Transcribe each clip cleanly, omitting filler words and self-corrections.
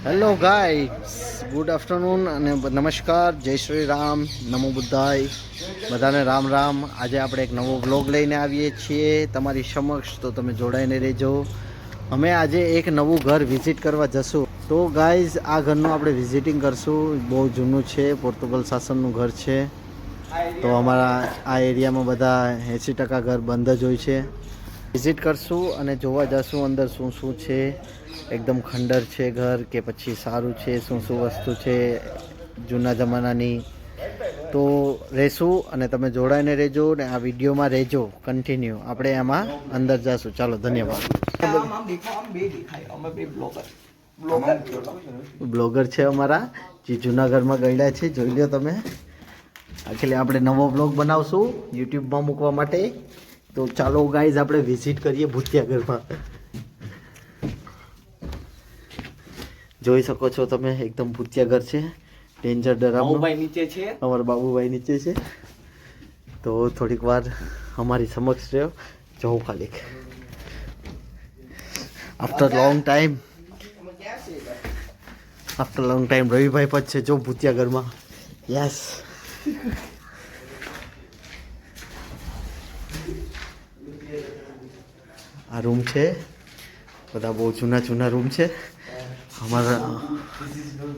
Hello guys, good afternoon અને નમસ્કાર, જય શ્રી રામ, નમો બુદ્ધાય, બધાને રામ રામ. આજે આપણે એક નવો વ્લોગ લઈને આવીએ છીએ તમારી સમક્ષ, તો તમે જોડાઈને રહેજો. અમે આજે એક નવું ઘર વિઝિટ કરવા જશું. તો ગાઈઝ, આ ઘરનું આપણે વિઝિટિંગ કરશું. બહુ જૂનું છે, પોર્ટુગલ શાસનનું ઘર છે. તો અમારા આ એરિયામાં બધા 80% ઘર બંધ જ હોય છે. વિઝિટ કરશું અને જોવા જશું અંદર શું શું છે. એકદમ ખંડર છે ઘર કે પછી સારું છે, શું શું વસ્તુ છે જૂના જમાનાની. તો રહેશું અને તમે જોડાઈને રહેજો ને આ વિડીયોમાં રહેજો કન્ટિન્યુ. આપણે એમાં અંદર જશું. ચાલો, ધન્યવાદ. બ્લોગર છે અમારા, જે જૂનાગઢમાં ગયેલા છે, જોઈ લો તમે. એકચ્યુઅલી આપણે નવો બ્લોગ બનાવશું યુટ્યુબમાં મૂકવા માટે. તો ચાલો ગાઈઝ, આપણે વિઝિટ કરીએ ભૂતિયાગઢમાં. જોઈ શકો છો તમે, એકદમ ભૂતિયાગઢ છે, ડેન્જર ડરાવનું. બાબુભાઈ નીચે છે, અમારા બાબુભાઈ નીચે છે. તો થોડીક વાર અમારી સમક્ષ રહ્યો, જોઉં ખાલી. આફ્ટર લોંગ ટાઈમ રવિભાઈ પણ છે જો ભૂતિયાગઢમાં. યસ. આ રૂમ છે, બધા બહુ જૂના જૂના રૂમ છે. हमारा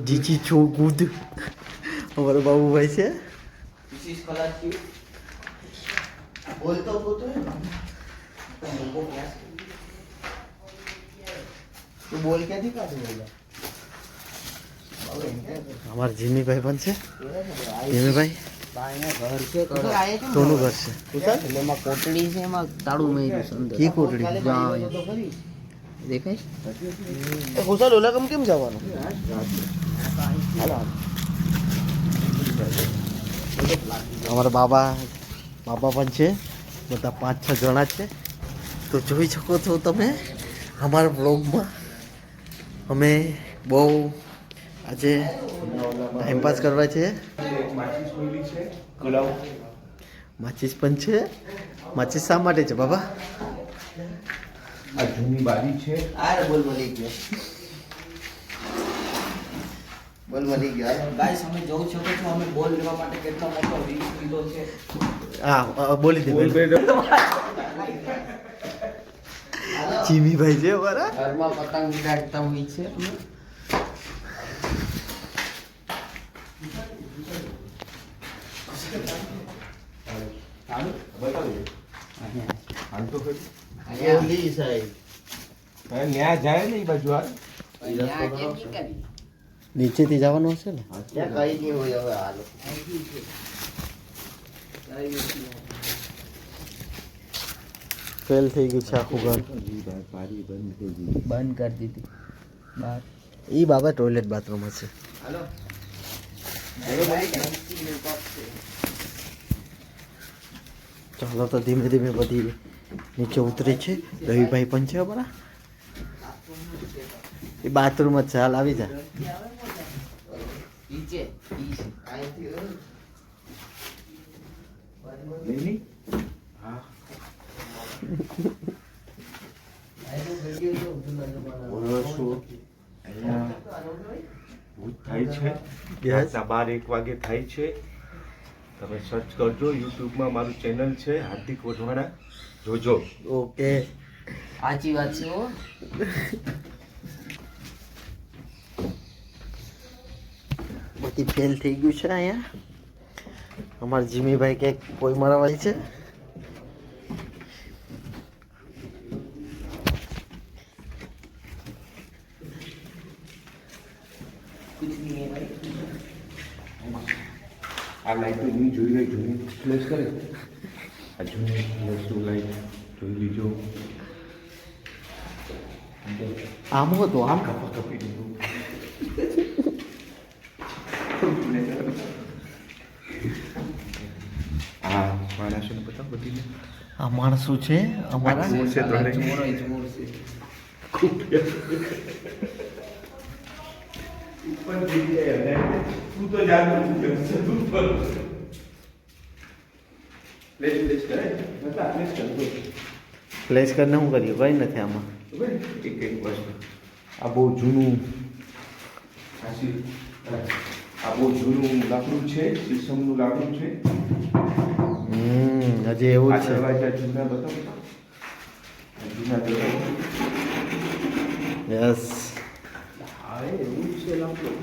जीची चो गुड हमारा बाबूभाई છે. हमारा જીમીભાઈ પણ છે. જીમીભાઈ ઘર છે, કોનું ઘર છે? એમાં કોટડી છે, એમાં તાળું મેર્યું છે અંદર. કી કોટડી? દેખાય ખુશાલ ઓલા કમ કેમ જવાનું? અમારા બાબા પણ છે, બધા 5-6 જણા છે. તો જોઈ શકો છો તમે અમારા બ્લોગમાં. અમે બહુ આજે ટાઈમપાસ કરવા છે. માચીસ પણ છે. માચીસ શા માટે છે બાબા? આ જૂની બારી છે. બોલ મળી ગયો. ગાઈસ, અમે જોઈ શકો છો, અમે બોલ લેવા માટે કેટલો મોટો રિસ્ક લીધો છે. હા, બોલી દે. જીમીભાઈ છે અમારા. ઘરમાં પતંગ ઉડાડતા હોય છે. ન્યા જાય ને એ બાજુ આ નીચેથી જવાનું હશે ને? કઈ નહીં હોય હવે. હાલો, ફેલ થઈ ગયું છે આખું ઘર. બંધ કરી દીધી બહાર. એ બાબા ટોયલેટ બાથરૂમ હશે. ચાલો, તો ધીમે ધીમે બધી નીચે ઉતરી છે. રવિભાઈ પણ છે અમારા. એ બાથરૂમ જ છે. હાલ આવી જા. નીચે થાય છે. રાતના 12-1 વાગે થાય છે. તમે સર્ચ કરજો, યુટ્યુબમાં મારું ચેનલ છે હાર્દિક વઢવાણા, જોજો. ઓકે, સાચી વાત છે. હો, બધી ફેલ થઈ ગયું છે અહીંયા. અમારા જીમીભાઈ કે કોઈ મરાવાય છે. આ લાઈટો નહીં જોઈ રહી, જૂની ફ્લેશ કરે. આ જૂની ફ્લેશ લાઈટ જોઈ લીજો. આમ હતો, આમ કપી દીધું. આ માણસોને બતાવો બધીને. આ માણસો છે અમારા. ચોર છે ત્રણે. ચોર છે. ઉપર જઈ જાય તું તો જાણું તું પર પ્લેસ કરે બતા પ્લેસ કર. ફ્લેશ કરીને શું કર્યું? કંઈ નથી આમાં. એક વસ્તુ આ બહુ જૂનું આ બહુ જૂનું લાકડું છે, શીશમનું લાકડું છે. હજી એવું આ જ છે. દરવાજા જૂના બતાવો તો. આ જૂના દરવાજા. યસ. હા એવું જ છે લાકડું.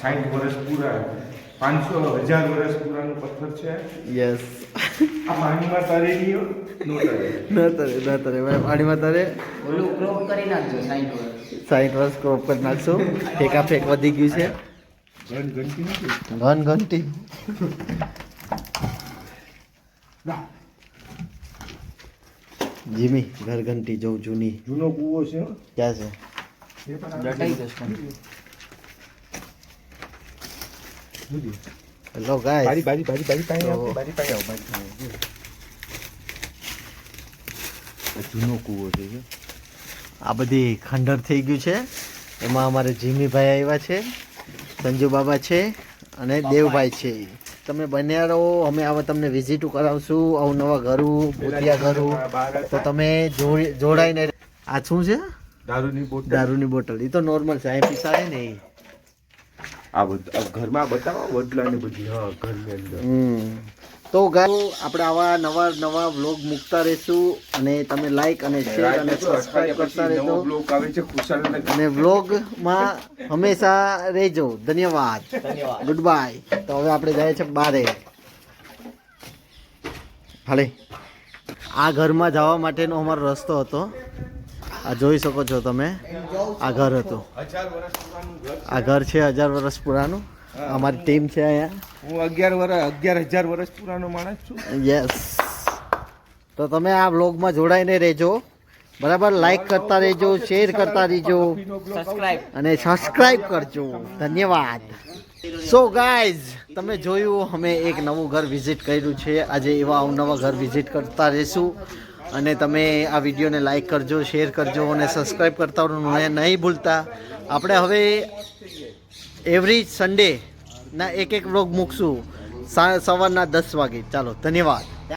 60 વર્ષ પૂરા, 500,000 વર્ષ પુરાનો પથ્થર છે. યસ. આ પાણીમાં તરી ગયો નો તરે. ન તરે ભાઈ, પાણીમાં તરે. ઓલું ક્રોપ કરી નાખજો 60 વર્ષ. 60 વર્ષ ક્રોપ કરી નાખશું. ફેંકા ફેંક વધી ગયું છે. ઘંટી નથી. ઘંટી. જીમી ઘર ઘંટી જો જૂની. જૂનો કૂવો છે હો. ક્યાં છે? એ પણ દટાઈ જશે. Hello guys. બારી પાસે આવો, બારી પાસે આવો. આ જૂનો કૂવો છે જો. આ બધી ખંડર થઈ ગયું છે. એમાં અમારે જીમીભાઈ આવ્યા છે, સંજુ બાબા છે અને દેવભાઈ છે. તમે બન્યા રહો, અમે આવા તમને વિઝિટ કરાવશું, અવનવા ઘરું, ભૂતિયા ઘરું. તો તમે જોડાઈને. આ શું છે? દારૂની બોટલ. દારૂની બોટલ. એ તો નોર્મલ છે, અહીં પીસાય ને એ. આ બધું ઘરમાં બતાવો વડલાની બધી. હા, ઘરની અંદર. તો ગાયો આપણે આવા નવા વ્લોગ મૂકતા રહીશું અને તમે લાઈક અને શેર અને સબસ્ક્રાઇબ કરતા રહેજો બ્લોગ આવે છે ખુશાલ અને વ્લોગમાં હંમેશા રહેજો. ધન્યવાદ. Good bye. તો હવે આપણે જાય છે બારે. હાલે. આ ઘરમાં જવા માટેનો અમારો રસ્તો હતો. આ જોઈ શકો છો તમે. આ ઘર હતું. 1000 વર્ષ પુરાનું ઘર. આ ઘર છે 1000 વર્ષ પુરાનું. અમારી ટીમ છે અહીંયા. હું 11,000 વર્ષ પુરાનો માણસ છું. યસ. તો તમે આ વ્લોગમાં જોડાઈને રહેજો, બરાબર. લાઈક કરતા રહેજો, શેર કરતા રહેજો સબસ્ક્રાઇબ. અને સબસ્ક્રાઇબ કરજો. ધન્યવાદ. સો ગાઈઝ, તમે જોયું અમે એક નવું ઘર વિઝિટ કર્યું છે. આજે એવા અવનવા ઘર વિઝિટ કરતા રહીશું અને તમે આ વિડીયોને લાઈક કરજો, શેર કરજો અને સબસ્ક્રાઈબ કરતા નહીં ભૂલતા. આપણે હવે એવરી સન્ડે ના એક વ્લોગ મૂકશું સવારના 10 વાગે. ચાલો, ધન્યવાદ.